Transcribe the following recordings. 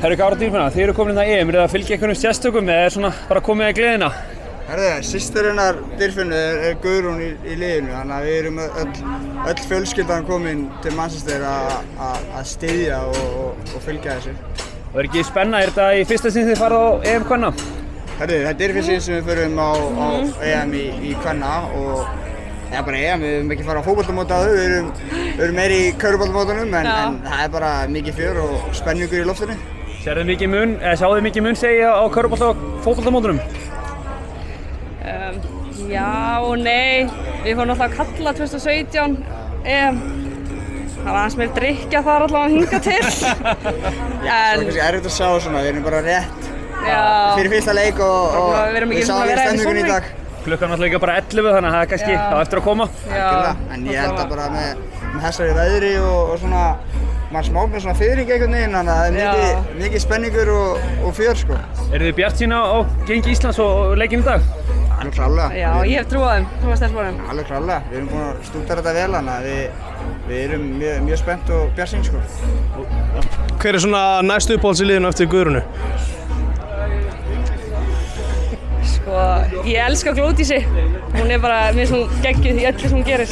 Herru Kára Dýrfinna, þið eru komin inn á EM, er það að fylgja einhvernum sérstökum eða svona bara komið að gleðina? Herðu, systir hennar Dýrfinnu er Guðrún í liðinu, þannig að við erum öll fjölskyldan komin til Manchester að styðja og fylgja þessu. Og er ekki spenna, er þetta í fyrsta sinn þið farið á EM kvenna? Herðu, þetta er fyrsta sinn sem við förum á EM í kvenna og það er bara EM, við höfum ekki farið á fótboltamót áður, við erum meira í körfuboltamótunum en það er bara mikið fjör og spenningur í loftinu. Sjáðu þið mikið mun segja á körfubolta og fótboltamótunum? Já og nei, við fórum alltaf að kalla 2017 EM. Það var aðeins meira drykkja þar allavega að hinga til. Já, það er kannski erfitt að sjá svona, við erum bara rétt fyrir fyrsta leik og við sáum við stemningunni í dag. Klukkan náttúrulega bara 11 þannig að það er kannski á eftir að koma. En ég held að bara með þessari veðri og svona, maður smá með svona fiðring einhvern veginn, þannig að það er mikið spenningur og fjör sko. Eru þið bjartsýn á gengi Íslands og leikinn í dag? Alveg klárlega. Já, ég hef trú á þeim, trú á stelpunum. Alveg klárlega, við erum búin að stúdera þetta vel þannig að við erum mjög spennt og bjartsýn sko. Hver er svona næstu uppáhalds í liðinu eftir Guðrúnu? Sko, ég elska Glódísi. Hún er bara, mér finnst hún geggjuð í öllu sem hún gerir.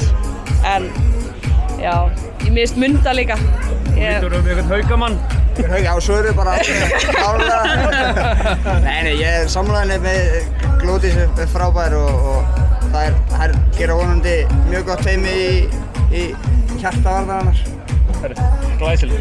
En, já, ég finnst Munda líka. Þú eru einhvern Haukamann? Já, svo eru bara klárlega. Nei, ég er sammála með Glódísi er frábær og það gera vonandi mjög gott heimi í hjarta varnarinnar. Glæsilegt.